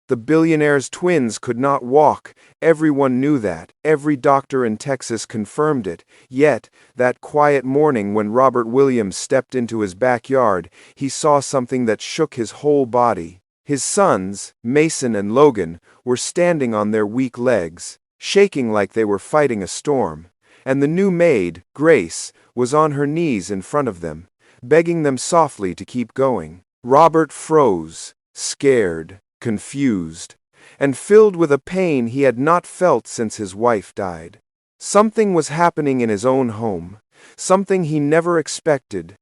The Billionaire'S twins could not walk. Everyone knew that. Every doctor in Texas confirmed it. Yet, that quiet morning when Robert Williams stepped into his backyard, he saw something that shook his whole body. His sons, Mason and Logan, were standing on their weak legs, shaking like they were fighting a storm. And the new maid, Grace, was on her knees in front of them, begging them softly to keep going. Robert froze, scared, confused, and filled with a pain he had not felt since his wife died. Something was happening in his own home, something he never expected,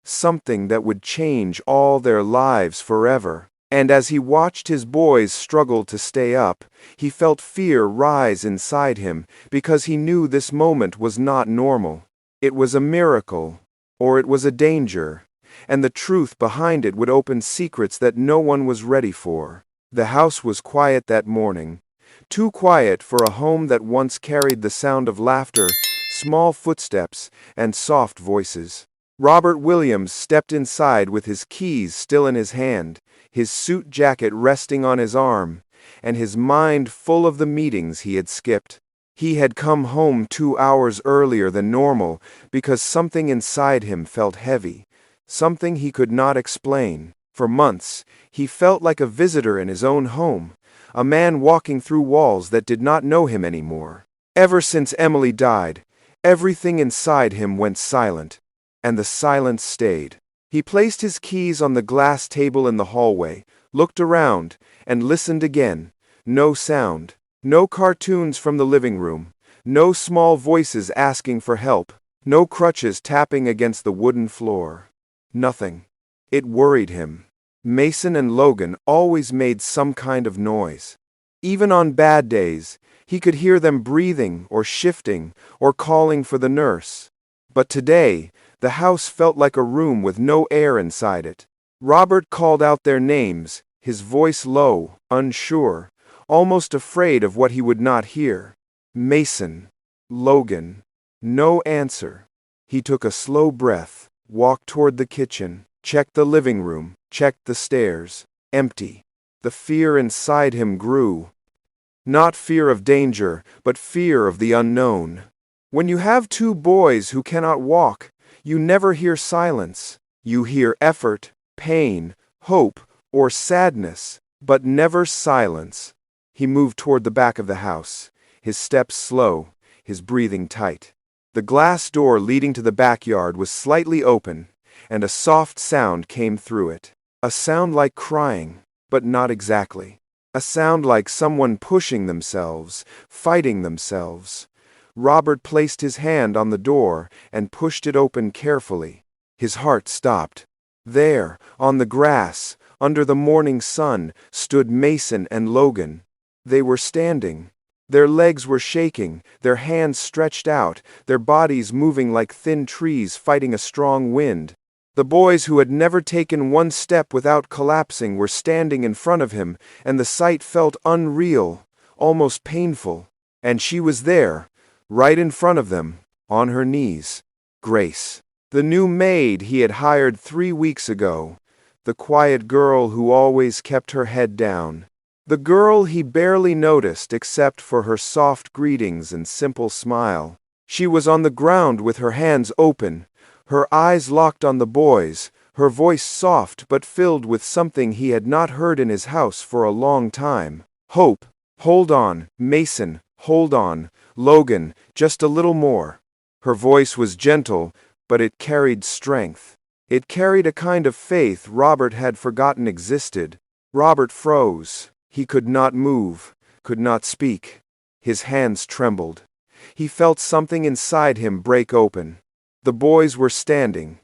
something that would change all their lives forever. And as he watched his boys struggle to stay up, he felt fear rise inside him because he knew this moment was not normal. It was a miracle, or it was a danger, and the truth behind it would open secrets that no one was ready for. The house was quiet that morning, too quiet for a home that once carried the sound of laughter, small footsteps, and soft voices. Robert Williams stepped inside with his keys still in his hand, his suit jacket resting on his arm, and his mind full of the meetings he had skipped. He had come home 2 hours earlier than normal because something inside him felt heavy, something he could not explain. For months, he felt like a visitor in his own home, a man walking through walls that did not know him anymore. Ever since Emily died, everything inside him went silent, and the silence stayed. He placed his keys on the glass table in the hallway, looked around, and listened again. No sound, no cartoons from the living room, no small voices asking for help, no crutches tapping against the wooden floor. Nothing. It worried him. Mason and Logan always made some kind of noise. Even on bad days, he could hear them breathing or shifting or calling for the nurse. But today, the house felt like a room with no air inside it. Robert called out their names, his voice low, unsure, almost afraid of what he would not hear. Mason. Logan. No answer. He took a slow breath, walked toward the kitchen, checked the living room, checked the stairs. Empty. The fear inside him grew. Not fear of danger, but fear of the unknown. When you have 2 boys who cannot walk, you never hear silence. You hear effort, pain, hope, or sadness, but never silence. He moved toward the back of the house, his steps slow, his breathing tight. The glass door leading to the backyard was slightly open, and a soft sound came through it. A sound like crying, but not exactly. A sound like someone pushing themselves, fighting themselves. Robert placed his hand on the door and pushed it open carefully. His heart stopped. There, on the grass, under the morning sun, stood Mason and Logan. They were standing. Their legs were shaking, their hands stretched out, their bodies moving like thin trees fighting a strong wind. The boys who had never taken one step without collapsing were standing in front of him, and the sight felt unreal, almost painful. And she was there, right in front of them, on her knees. Grace. The new maid he had hired 3 weeks ago. The quiet girl who always kept her head down. The girl he barely noticed except for her soft greetings and simple smile. She was on the ground with her hands open, her eyes locked on the boys, her voice soft but filled with something he had not heard in his house for a long time. Hope. Hold on, Mason, hold on. Logan, just a little more. Her voice was gentle, but it carried strength. It carried a kind of faith Robert had forgotten existed. Robert froze. He could not move, could not speak. His hands trembled. He felt something inside him break open. The boys were standing.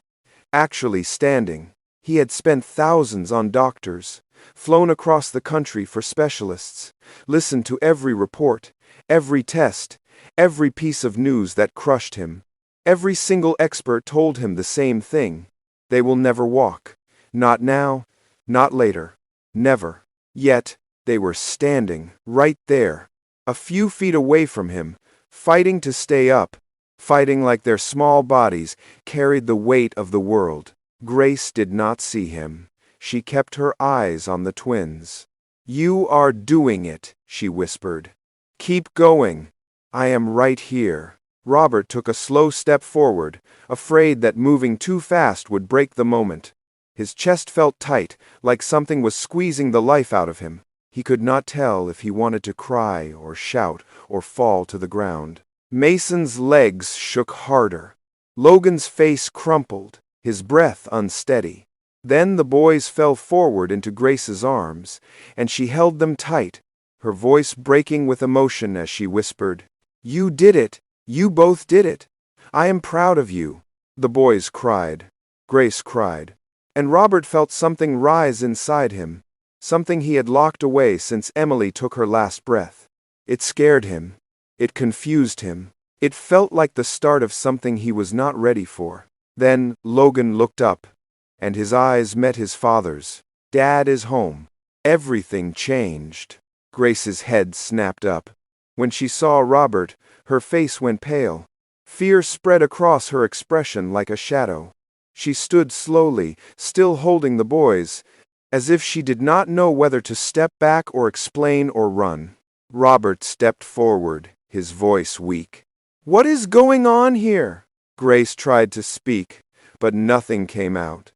Actually standing. He had spent thousands on doctors, flown across the country for specialists, listened to every report, every test, every piece of news that crushed him. Every single expert told him the same thing. They will never walk. Not now, not later. Never. Yet, they were standing, right there, a few feet away from him, fighting to stay up, fighting like their small bodies carried the weight of the world. Grace did not see him. She kept her eyes on the twins. You are doing it, she whispered. Keep going. I am right here. Robert took a slow step forward, afraid that moving too fast would break the moment. His chest felt tight, like something was squeezing the life out of him. He could not tell if he wanted to cry or shout or fall to the ground. Mason's legs shook harder. Logan's face crumpled, his breath unsteady. Then the boys fell forward into Grace's arms, and she held them tight, her voice breaking with emotion as she whispered, "You did it! You both did it! I am proud of you!" The boys cried. Grace cried. And Robert felt something rise inside him, something he had locked away since Emily took her last breath. It scared him. It confused him. It felt like the start of something he was not ready for. Then Logan looked up, and his eyes met his father's. Dad is home. Everything changed. Grace's head snapped up. When she saw Robert, her face went pale. Fear spread across her expression like a shadow. She stood slowly, still holding the boys, as if she did not know whether to step back or explain or run. Robert stepped forward, his voice weak. "What is going on here?" Grace tried to speak, but nothing came out.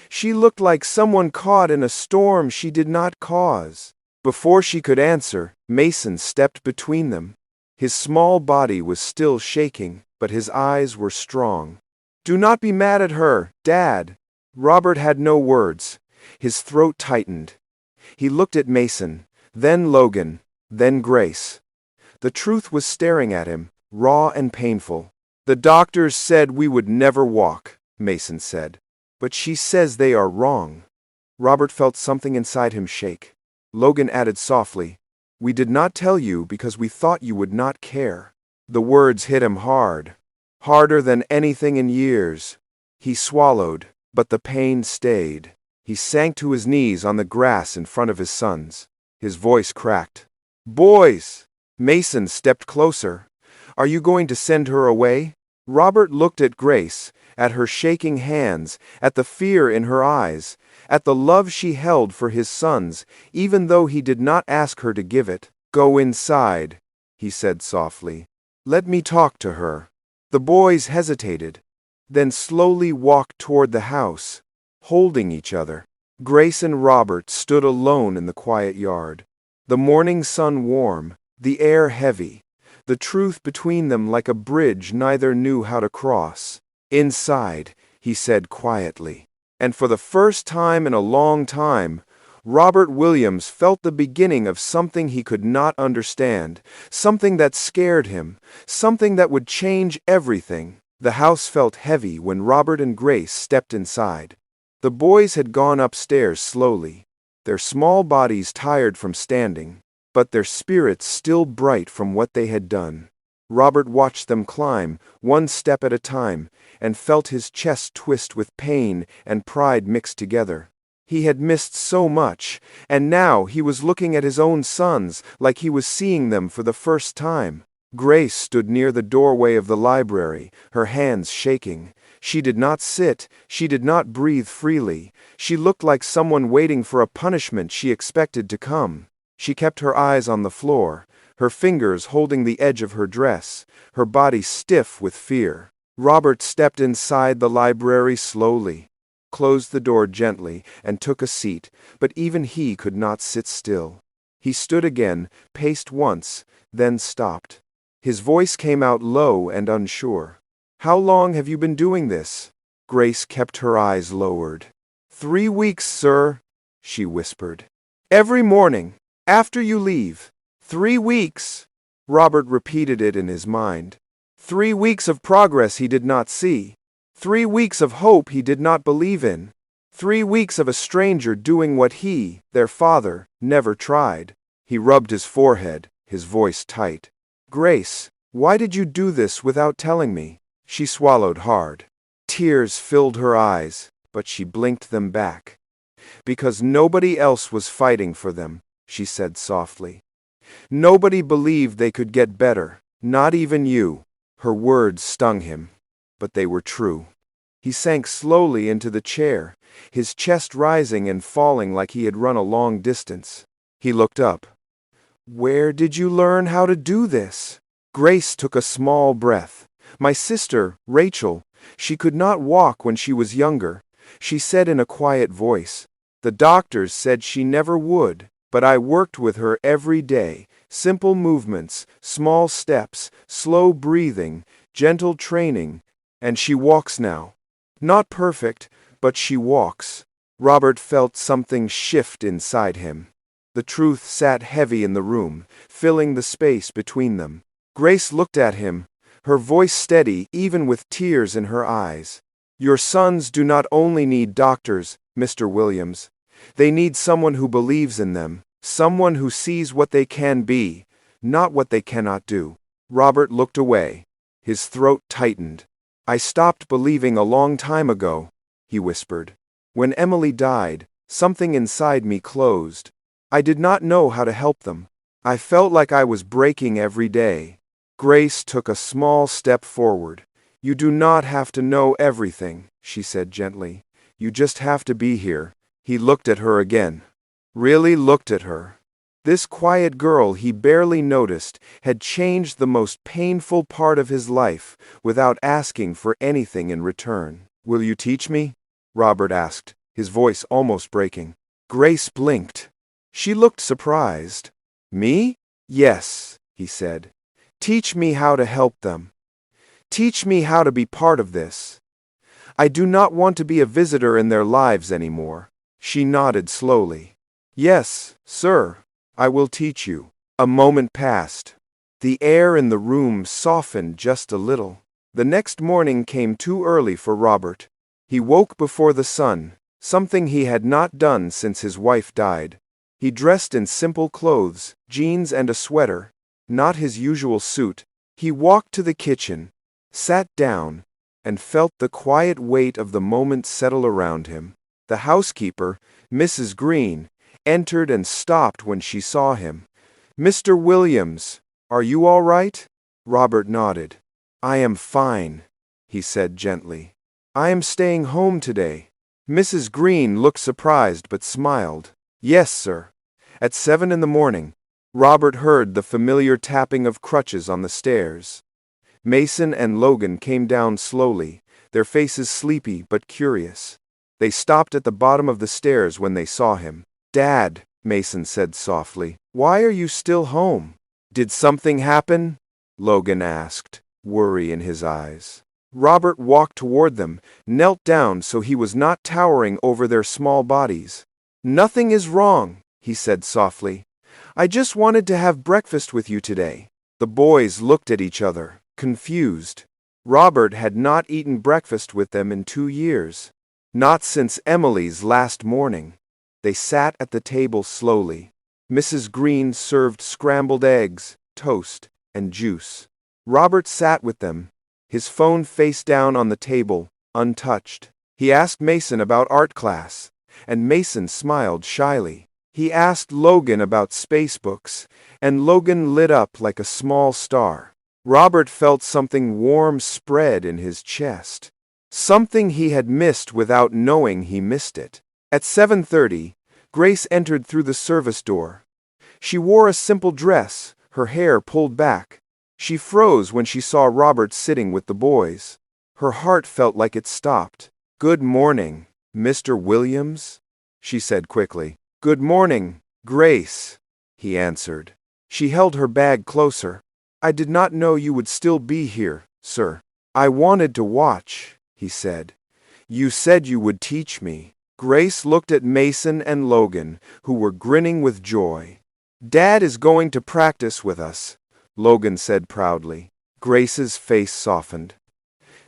She looked like someone caught in a storm she did not cause. Before she could answer, Mason stepped between them. His small body was still shaking, but his eyes were strong. "Do not be mad at her, Dad." Robert had no words. His throat tightened. He looked at Mason, then Logan, then Grace. The truth was staring at him, raw and painful. "The doctors said we would never walk," Mason said. "But she says they are wrong." Robert felt something inside him shake. Logan added softly, "We did not tell you because we thought you would not care." The words hit him hard. Harder than anything in years. He swallowed, but the pain stayed. He sank to his knees on the grass in front of his sons. His voice cracked. "Boys!" Mason stepped closer. "Are you going to send her away?" Robert looked at Grace, at her shaking hands, at the fear in her eyes, at the love she held for his sons, even though he did not ask her to give it. "Go inside," he said softly. "Let me talk to her." The boys hesitated, then slowly walked toward the house, holding each other. Grace and Robert stood alone in the quiet yard. The morning sun warm, the air heavy, the truth between them like a bridge neither knew how to cross. "Inside," he said quietly. And for the first time in a long time, Robert Williams felt the beginning of something he could not understand, something that scared him, something that would change everything. The house felt heavy when Robert and Grace stepped inside. The boys had gone upstairs slowly, their small bodies tired from standing, but their spirits still bright from what they had done. Robert watched them climb, one step at a time, and felt his chest twist with pain and pride mixed together. He had missed so much, and now he was looking at his own sons like he was seeing them for the first time. Grace stood near the doorway of the library, her hands shaking. She did not sit, she did not breathe freely. She looked like someone waiting for a punishment she expected to come. She kept her eyes on the floor, her fingers holding the edge of her dress, her body stiff with fear. Robert stepped inside the library slowly, closed the door gently, and took a seat, but even he could not sit still. He stood again, paced once, then stopped. His voice came out low and unsure. "How long have you been doing this?" Grace kept her eyes lowered. 3 weeks, sir," she whispered. "Every morning, after you leave. 3 weeks." Robert repeated it in his mind. 3 weeks of progress he did not see. 3 weeks of hope he did not believe in. 3 weeks of a stranger doing what he, their father, never tried. He rubbed his forehead, his voice tight. "Grace, why did you do this without telling me?" She swallowed hard. Tears filled her eyes, but she blinked them back. "Because nobody else was fighting for them," she said softly. "Nobody believed they could get better, not even you." Her words stung him, but they were true. He sank slowly into the chair, his chest rising and falling like he had run a long distance. He looked up. "Where did you learn how to do this?" Grace took a small breath. "My sister, Rachel, she could not walk when she was younger," she said in a quiet voice. "The doctors said she never would, but I worked with her every day. Simple movements, small steps, slow breathing, gentle training, and she walks now. Not perfect, but she walks." Robert felt something shift inside him. The truth sat heavy in the room, filling the space between them. Grace looked at him, her voice steady even with tears in her eyes. "Your sons do not only need doctors, Mr. Williams. They need someone who believes in them, someone who sees what they can be, not what they cannot do." Robert looked away. His throat tightened. "I stopped believing a long time ago," he whispered. "When Emily died, something inside me closed. I did not know how to help them. I felt like I was breaking every day." Grace took a small step forward. "You do not have to know everything," she said gently. "You just have to be here." He looked at her again. Really looked at her. This quiet girl he barely noticed had changed the most painful part of his life without asking for anything in return. "Will you teach me?" Robert asked, his voice almost breaking. Grace blinked. She looked surprised. "Me? Yes," he said. "Teach me how to help them. Teach me how to be part of this. I do not want to be a visitor in their lives anymore." She nodded slowly. "Yes, sir, I will teach you." A moment passed. The air in the room softened just a little. The next morning came too early for Robert. He woke before the sun, something he had not done since his wife died. He dressed in simple clothes, jeans and a sweater, not his usual suit. He walked to the kitchen, sat down, and felt the quiet weight of the moment settle around him. The housekeeper, Mrs. Green, entered and stopped when she saw him. "Mr. Williams, are you all right?" Robert nodded. "I am fine," he said gently. "I am staying home today." Mrs. Green looked surprised but smiled. "Yes, sir." At 7 in the morning, Robert heard the familiar tapping of crutches on the stairs. Mason and Logan came down slowly, their faces sleepy but curious. They stopped at the bottom of the stairs when they saw him. "Dad," Mason said softly, "why are you still home?" "Did something happen?" Logan asked, worry in his eyes. Robert walked toward them, knelt down so he was not towering over their small bodies. "Nothing is wrong," he said softly. "I just wanted to have breakfast with you today." The boys looked at each other, confused. Robert had not eaten breakfast with them in 2 years. Not since Emily's last morning. They sat at the table slowly. Mrs. Green served scrambled eggs, toast, and juice. Robert sat with them, his phone face down on the table, untouched. He asked Mason about art class, and Mason smiled shyly. He asked Logan about space books, and Logan lit up like a small star. Robert felt something warm spread in his chest. Something he had missed without knowing he missed it. At 7:30, Grace entered through the service door. She wore a simple dress, her hair pulled back. She froze when she saw Robert sitting with the boys. Her heart felt like it stopped. "Good morning, Mr. Williams," she said quickly. "Good morning, Grace," he answered. She held her bag closer. "I did not know you would still be here, sir." "I wanted to watch," he said. "You said you would teach me." Grace looked at Mason and Logan, who were grinning with joy. "Dad is going to practice with us," Logan said proudly. Grace's face softened.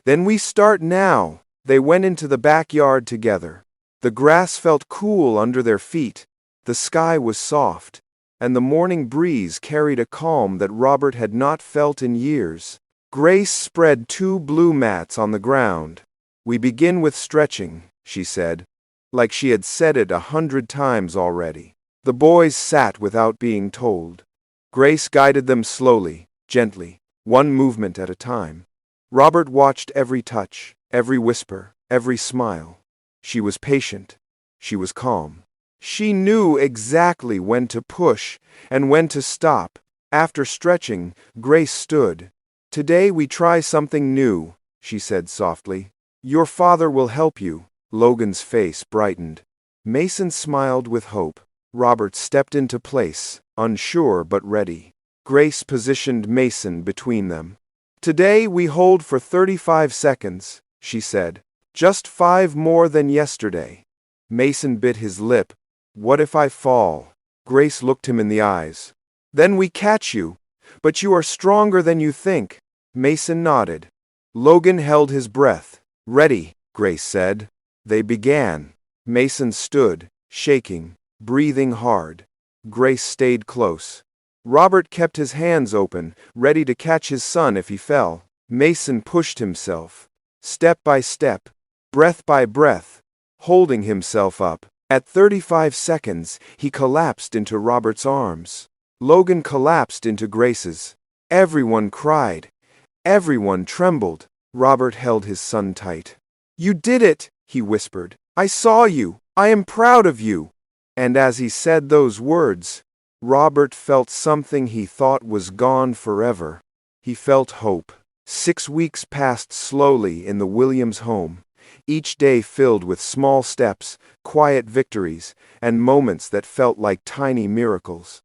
"Then we start now." They went into the backyard together. The grass felt cool under their feet, the sky was soft, and the morning breeze carried a calm that Robert had not felt in years. Grace spread 2 blue mats on the ground. "We begin with stretching," she said, like she had said it 100 times already. The boys sat without being told. Grace guided them slowly, gently, one movement at a time. Robert watched every touch, every whisper, every smile. She was patient. She was calm. She knew exactly when to push and when to stop. After stretching, Grace stood. "Today we try something new," she said softly. "Your father will help you." Logan's face brightened. Mason smiled with hope. Robert stepped into place, unsure but ready. Grace positioned Mason between them. "Today we hold for 35 seconds," she said. "Just 5 more than yesterday." Mason bit his lip. "What if I fall?" Grace looked him in the eyes. "Then we catch you. But you are stronger than you think." Mason nodded. Logan held his breath. "Ready," Grace said. They began. Mason stood, shaking, breathing hard. Grace stayed close. Robert kept his hands open, ready to catch his son if he fell. Mason pushed himself, step by step, breath by breath, holding himself up. At 35 seconds, he collapsed into Robert's arms. Logan collapsed into Grace's. Everyone cried. Everyone trembled. Robert held his son tight. "You did it," he whispered. "I saw you. I am proud of you." And as he said those words, Robert felt something he thought was gone forever. He felt hope. 6 weeks passed slowly in the Williams home, each day filled with small steps, quiet victories, and moments that felt like tiny miracles.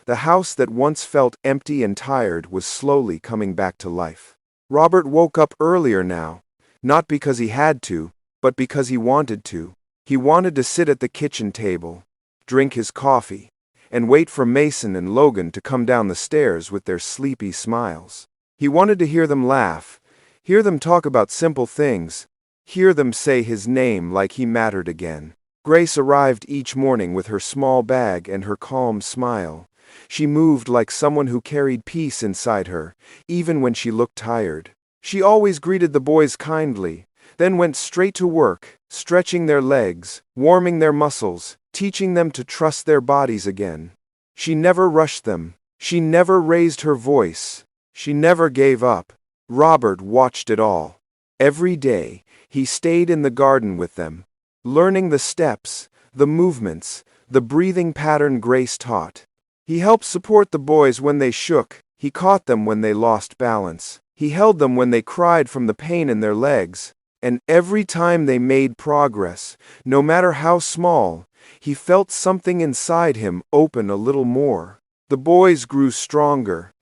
The house that once felt empty and tired was slowly coming back to life. Robert woke up earlier now, not because he had to, but because he wanted to. He wanted to sit at the kitchen table, drink his coffee, and wait for Mason and Logan to come down the stairs with their sleepy smiles. He wanted to hear them laugh, hear them talk about simple things, hear them say his name like he mattered again. Grace arrived each morning with her small bag and her calm smile. She moved like someone who carried peace inside her, even when she looked tired. She always greeted the boys kindly, then went straight to work, stretching their legs, warming their muscles, teaching them to trust their bodies again. She never rushed them. She never raised her voice. She never gave up. Robert watched it all. Every day, he stayed in the garden with them, learning the steps, the movements, the breathing pattern Grace taught. He helped support the boys when they shook. He caught them when they lost balance. He held them when they cried from the pain in their legs. And every time they made progress, no matter how small, he felt something inside him open a little more. The boys grew stronger.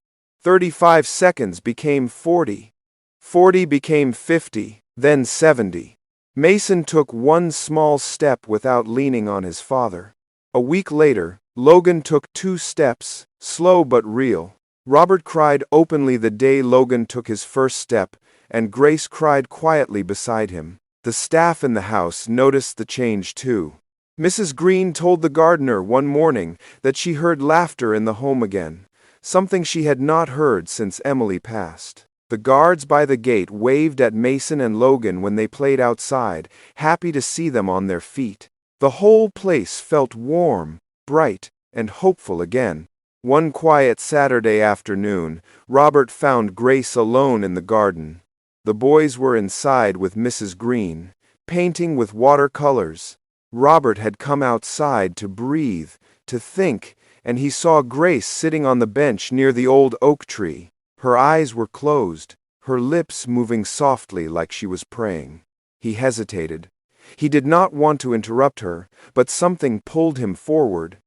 35 seconds became 40. 40 became 50, then 70. Mason took one small step without leaning on his father. A week later, Logan took 2 steps, slow but real. Robert cried openly the day Logan took his first step, and Grace cried quietly beside him. The staff in the house noticed the change too. Mrs. Green told the gardener one morning that she heard laughter in the home again, something she had not heard since Emily passed. The guards by the gate waved at Mason and Logan when they played outside, happy to see them on their feet. The whole place felt warm, bright, and hopeful again. One quiet Saturday afternoon, Robert found Grace alone in the garden. The boys were inside with Mrs. Green, painting with watercolors. Robert had come outside to breathe, to think, and he saw Grace sitting on the bench near the old oak tree. Her eyes were closed, her lips moving softly like she was praying. He hesitated. He did not want to interrupt her, but something pulled him forward.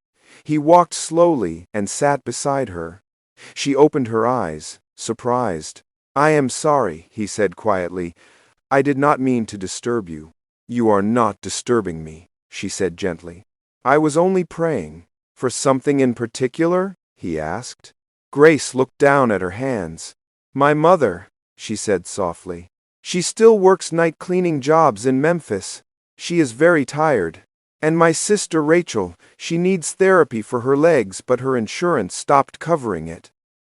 He walked slowly and sat beside her. She opened her eyes, surprised. "I am sorry," he said quietly. "I did not mean to disturb you." "You are not disturbing me," she said gently. "I was only praying." "For something in particular?" he asked. Grace looked down at her hands. "My mother," she said softly. "She still works night cleaning jobs in Memphis. She is very tired. And my sister Rachel, she needs therapy for her legs, but her insurance stopped covering it.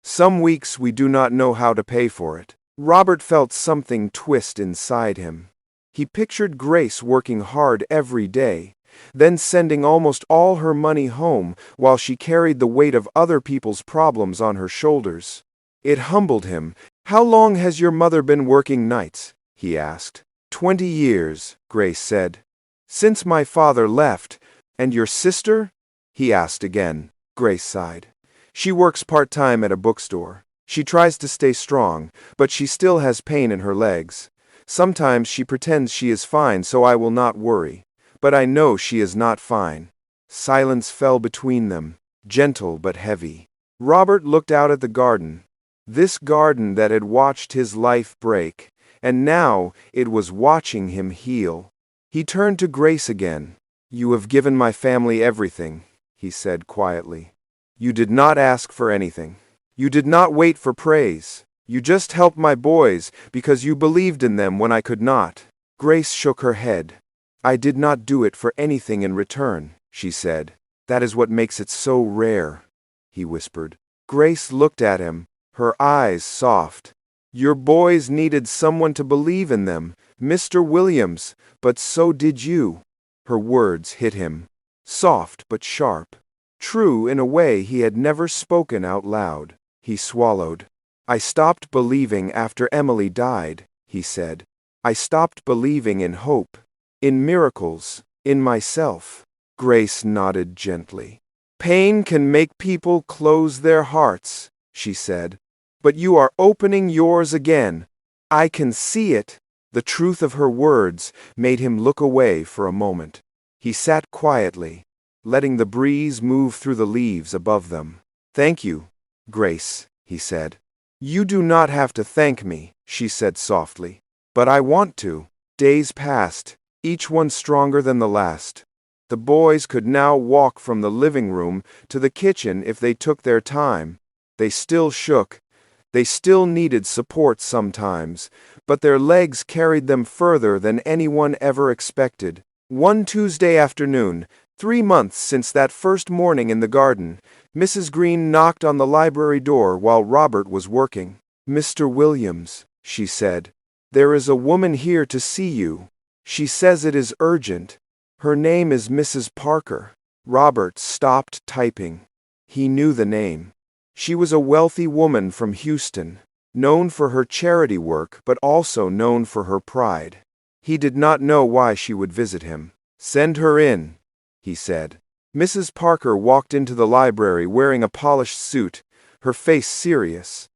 Some weeks we do not know how to pay for it." Robert felt something twist inside him. He pictured Grace working hard every day, then sending almost all her money home while she carried the weight of other people's problems on her shoulders. It humbled him. "How long has your mother been working nights?" he asked. 20 years, Grace said. "Since my father left, "And your sister?" he asked again. Grace sighed. "She works part-time at a bookstore. She tries to stay strong, but she still has pain in her legs. Sometimes she pretends she is fine so I will not worry. But I know she is not fine." Silence fell between them, gentle but heavy. Robert looked out at the garden. This garden that had watched his life break, and now it was watching him heal. He turned to Grace again. "You have given my family everything," he said quietly. "You did not ask for anything. You did not wait for praise. You just helped my boys because you believed in them when I could not." Grace shook her head. "I did not do it for anything in return," she said. "That is what makes it so rare," he whispered. Grace looked at him, her eyes soft. "Your boys needed someone to believe in them, Mr. Williams, but so did you." Her words hit him, soft but sharp. True in a way he had never spoken out loud. He swallowed. "I stopped believing after Emily died," he said. "I stopped believing in hope, in miracles, in myself." Grace nodded gently. "Pain can make people close their hearts," she said. "But you are opening yours again. I can see it." The truth of her words made him look away for a moment. He sat quietly, letting the breeze move through the leaves above them. "Thank you, Grace," he said. "You do not have to thank me," she said softly. "But I want to." Days passed, each one stronger than the last. The boys could now walk from the living room to the kitchen if they took their time. They still shook. They still needed support sometimes, but their legs carried them further than anyone ever expected. One Tuesday afternoon, 3 months since that first morning in the garden, Mrs. Green knocked on the library door while Robert was working. "Mr. Williams," she said, "there is a woman here to see you. She says it is urgent. Her name is Mrs. Parker." Robert stopped typing. He knew the name. She was a wealthy woman from Houston, known for her charity work but also known for her pride. He did not know why she would visit him. "Send her in," he said. Mrs. Parker walked into the library wearing a polished suit, her face serious.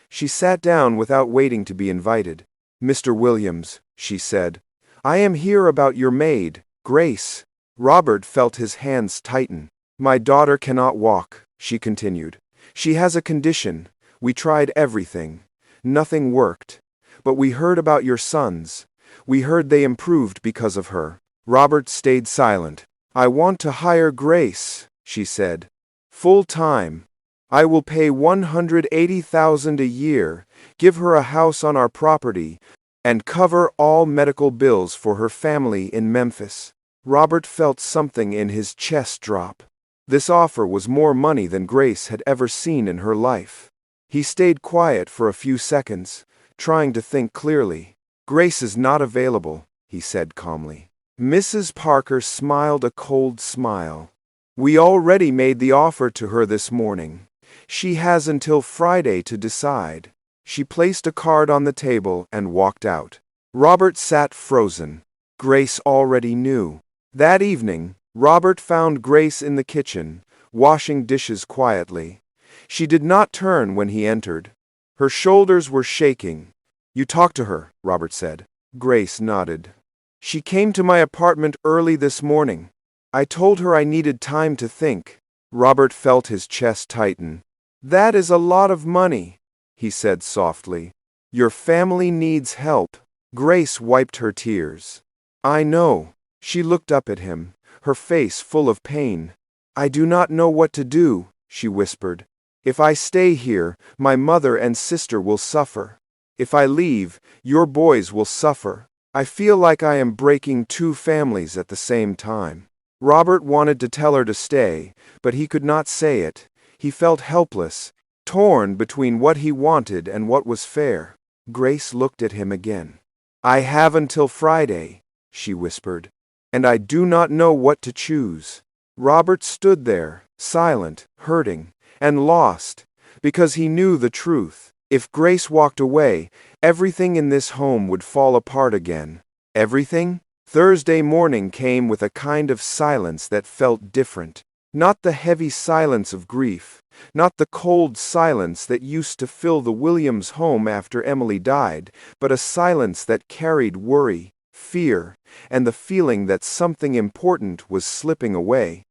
She sat down without waiting to be invited. "Mr. Williams," she said, "I am here about your maid, Grace." Robert felt his hands tighten. "My daughter cannot walk," she continued. "She has a condition. We tried everything. Nothing worked. But we heard about your sons. We heard they improved because of her." Robert stayed silent. "I want to hire Grace," she said. "Full time. I will pay $180,000 a year, give her a house on our property, and cover all medical bills for her family in Memphis." Robert felt something in his chest drop. This offer was more money than Grace had ever seen in her life. He stayed quiet for a few seconds, trying to think clearly. "Grace is not available," he said calmly. Mrs. Parker smiled a cold smile. "We already made the offer to her this morning. She has until Friday to decide." She placed a card on the table and walked out. Robert sat frozen. Grace already knew. That evening, Robert found Grace in the kitchen, washing dishes quietly. She did not turn when he entered. Her shoulders were shaking. "You talked to her," Robert said. Grace nodded. "She came to my apartment early this morning. I told her I needed time to think." Robert felt his chest tighten. "That is a lot of money," he said softly. "Your family needs help." Grace wiped her tears. "I know." She looked up at him, her face full of pain. "I do not know what to do," she whispered. "If I stay here, my mother and sister will suffer. If I leave, your boys will suffer. I feel like I am breaking 2 families at the same time." Robert wanted to tell her to stay, but he could not say it. He felt helpless, torn between what he wanted and what was fair. Grace looked at him again. "I have until Friday," she whispered, "and I do not know what to choose." Robert stood there, silent, hurting, and lost, because he knew the truth. If Grace walked away, everything in this home would fall apart again. Everything? Thursday morning came with a kind of silence that felt different. Not the heavy silence of grief, not the cold silence that used to fill the Williams home after Emily died, but a silence that carried worry, fear, and the feeling that something important was slipping away.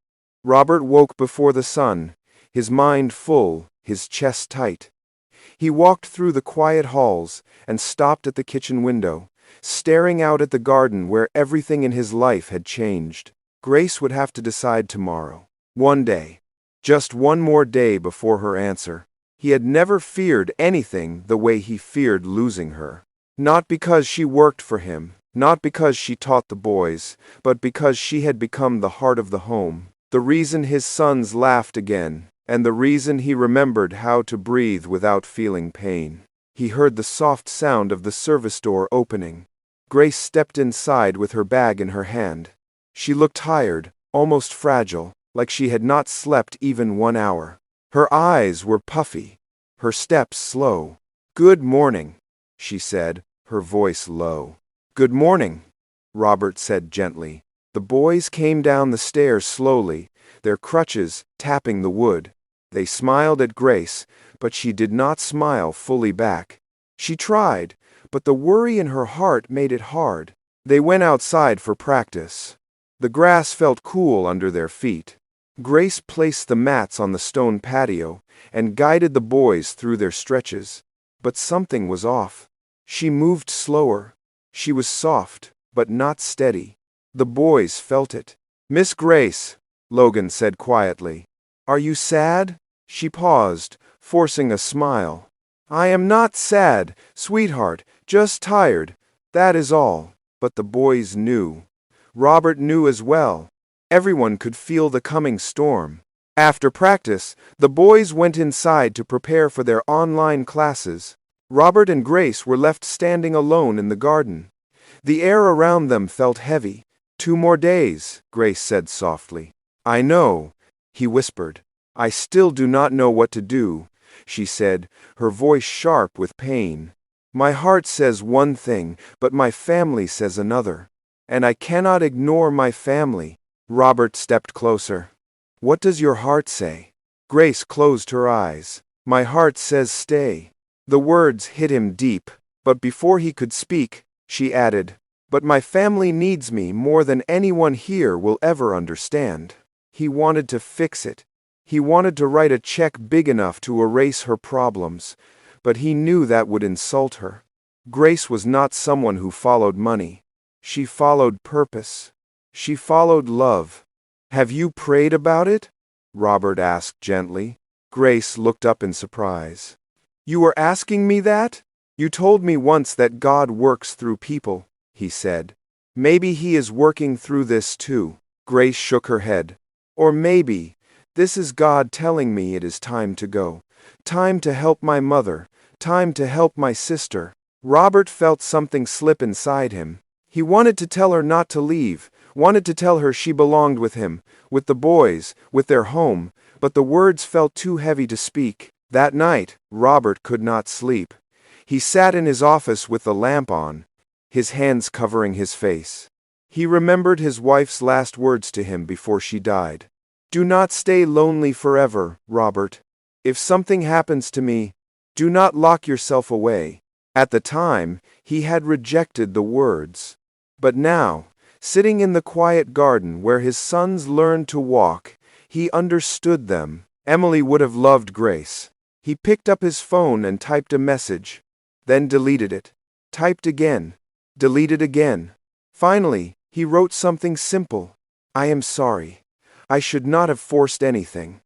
Robert woke before the sun, his mind full, his chest tight. He walked through the quiet halls and stopped at the kitchen window, staring out at the garden where everything in his life had changed. Grace would have to decide tomorrow. One day. Just one more day before her answer. He had never feared anything the way he feared losing her. Not because she worked for him, not because she taught the boys, but because she had become the heart of the home. The reason his sons laughed again, and the reason he remembered how to breathe without feeling pain. He heard the soft sound of the service door opening. Grace stepped inside with her bag in her hand. She looked tired, almost fragile, like she had not slept even 1 hour. Her eyes were puffy, her steps slow. "Good morning," she said, her voice low. "Good morning," Robert said gently. The boys came down the stairs slowly, their crutches tapping the wood. They smiled at Grace, but she did not smile fully back. She tried, but the worry in her heart made it hard. They went outside for practice. The grass felt cool under their feet. Grace placed the mats on the stone patio and guided the boys through their stretches. But something was off. She moved slower. She was soft, but not steady. The boys felt it. "Miss Grace," Logan said quietly. "Are you sad?" She paused, forcing a smile. "I am not sad, sweetheart, just tired. That is all." But the boys knew. Robert knew as well. Everyone could feel the coming storm. After practice, the boys went inside to prepare for their online classes. Robert and Grace were left standing alone in the garden. The air around them felt heavy. "2 more days," Grace said softly. "I know," he whispered. "I still do not know what to do," she said, her voice sharp with pain. "My heart says one thing, but my family says another. And I cannot ignore my family." Robert stepped closer. "What does your heart say?" Grace closed her eyes. "My heart says stay." The words hit him deep, but before he could speak, she added, "But my family needs me more than anyone here will ever understand." He wanted to fix it. He wanted to write a check big enough to erase her problems, but he knew that would insult her. Grace was not someone who followed money. She followed purpose. She followed love. "Have you prayed about it?" Robert asked gently. Grace looked up in surprise. "You are asking me that? You told me once that God works through people," he said. "Maybe he is working through this too." Grace shook her head. "Or maybe this is God telling me it is time to go. Time to help my mother. Time to help my sister." Robert felt something slip inside him. He wanted to tell her not to leave, wanted to tell her she belonged with him, with the boys, with their home, but the words felt too heavy to speak. That night, Robert could not sleep. He sat in his office with the lamp on, his hands covering his face. He remembered his wife's last words to him before she died. "Do not stay lonely forever, Robert. If something happens to me, do not lock yourself away." At the time, he had rejected the words. But now, sitting in the quiet garden where his sons learned to walk, he understood them. Emily would have loved Grace. He picked up his phone and typed a message, then deleted it. Typed again, deleted again. Finally, he wrote something simple. "I am sorry. I should not have forced anything.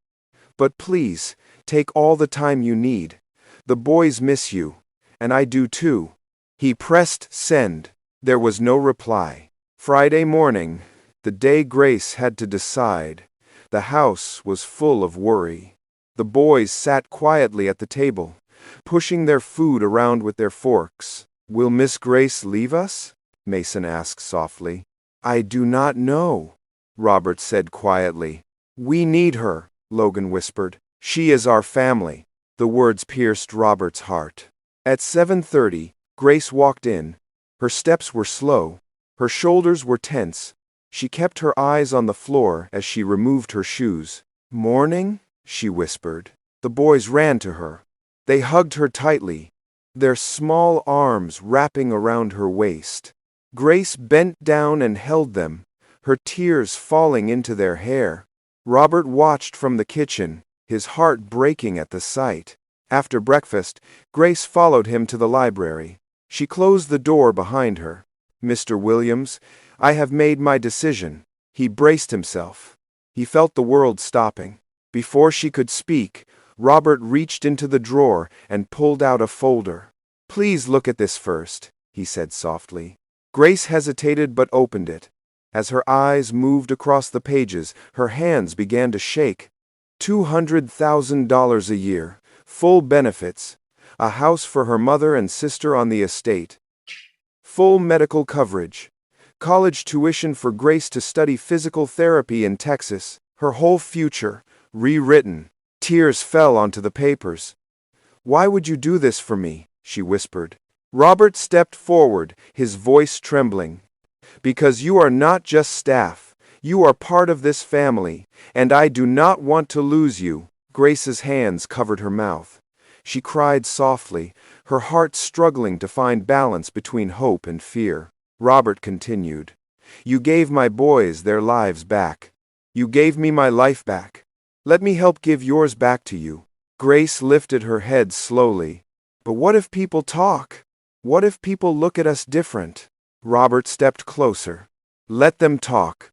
But please, take all the time you need. The boys miss you, and I do too." He pressed send. There was no reply. Friday morning, the day Grace had to decide. The house was full of worry. The boys sat quietly at the table, pushing their food around with their forks. "Will Miss Grace leave us?" Mason asked softly. "I do not know," Robert said quietly. "We need her," Logan whispered. "She is our family." The words pierced Robert's heart. At 7:30, Grace walked in. Her steps were slow. Her shoulders were tense. She kept her eyes on the floor as she removed her shoes. "Morning?" she whispered. The boys ran to her. They hugged her tightly, their small arms wrapping around her waist. Grace bent down and held them, her tears falling into their hair. Robert watched from the kitchen, his heart breaking at the sight. After breakfast, Grace followed him to the library. She closed the door behind her. "Mr. Williams, I have made my decision." He braced himself. He felt the world stopping. Before she could speak, Robert reached into the drawer and pulled out a folder. "Please look at this first," he said softly. Grace hesitated but opened it. As her eyes moved across the pages, her hands began to shake. $200,000 a year, full benefits, a house for her mother and sister on the estate, full medical coverage, college tuition for Grace to study physical therapy in Texas, her whole future, rewritten. Tears fell onto the papers. "Why would you do this for me?" she whispered. Robert stepped forward, his voice trembling. "Because you are not just staff. You are part of this family, and I do not want to lose you." Grace's hands covered her mouth. She cried softly, her heart struggling to find balance between hope and fear. Robert continued, "You gave my boys their lives back. You gave me my life back. Let me help give yours back to you." Grace lifted her head slowly. "But what if people talk? What if people look at us different?" Robert stepped closer. "Let them talk.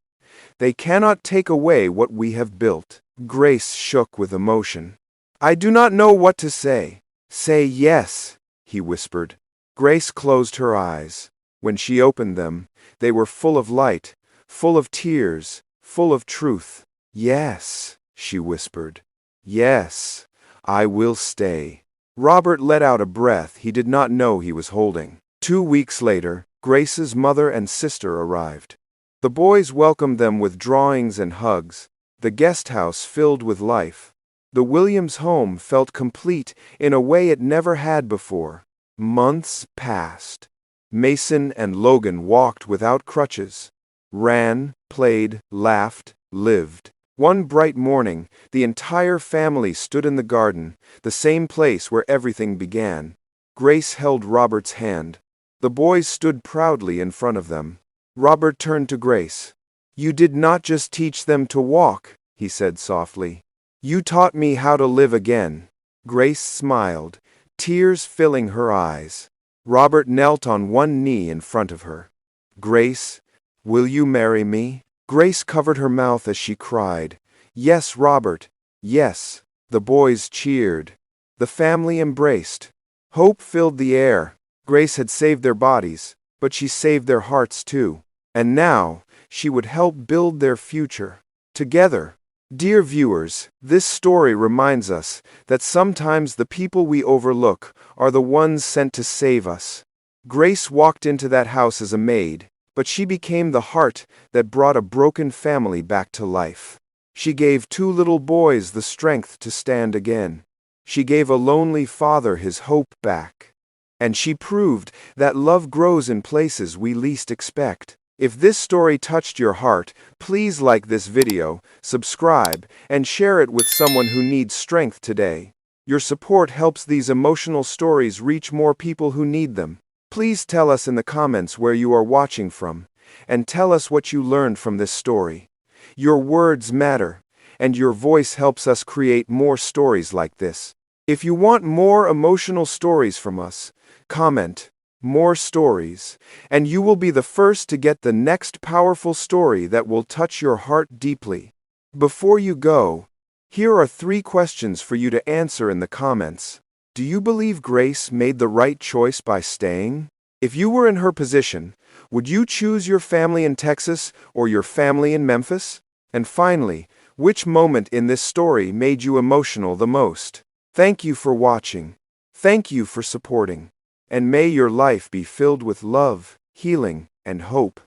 They cannot take away what we have built." Grace shook with emotion. "I do not know what to say." "Say yes," he whispered. Grace closed her eyes. When she opened them, they were full of light, full of tears, full of truth. "Yes," she whispered. "Yes, I will stay." Robert let out a breath he did not know he was holding. 2 weeks later, Grace's mother and sister arrived. The boys welcomed them with drawings and hugs. The guest house filled with life. The Williams home felt complete in a way it never had before. Months passed. Mason and Logan walked without crutches, ran, played, laughed, lived. One bright morning, the entire family stood in the garden, the same place where everything began. Grace held Robert's hand. The boys stood proudly in front of them. Robert turned to Grace. "You did not just teach them to walk," he said softly. "You taught me how to live again." Grace smiled, tears filling her eyes. Robert knelt on one knee in front of her. "Grace, will you marry me?" Grace covered her mouth as she cried, "Yes, Robert, yes." The boys cheered. The family embraced. Hope filled the air. Grace had saved their bodies, but she saved their hearts too. And now, she would help build their future. Together. Dear viewers, this story reminds us that sometimes the people we overlook are the ones sent to save us. Grace walked into that house as a maid, but she became the heart that brought a broken family back to life. She gave 2 little boys the strength to stand again. She gave a lonely father his hope back. And she proved that love grows in places we least expect. If this story touched your heart, please like this video, subscribe, and share it with someone who needs strength today. Your support helps these emotional stories reach more people who need them. Please tell us in the comments where you are watching from, and tell us what you learned from this story. Your words matter, and your voice helps us create more stories like this. If you want more emotional stories from us, comment "more stories," and you will be the first to get the next powerful story that will touch your heart deeply. Before you go, here are 3 questions for you to answer in the comments. Do you believe Grace made the right choice by staying? If you were in her position, would you choose your family in Texas or your family in Memphis? And finally, which moment in this story made you emotional the most? Thank you for watching. Thank you for supporting. And may your life be filled with love, healing, and hope.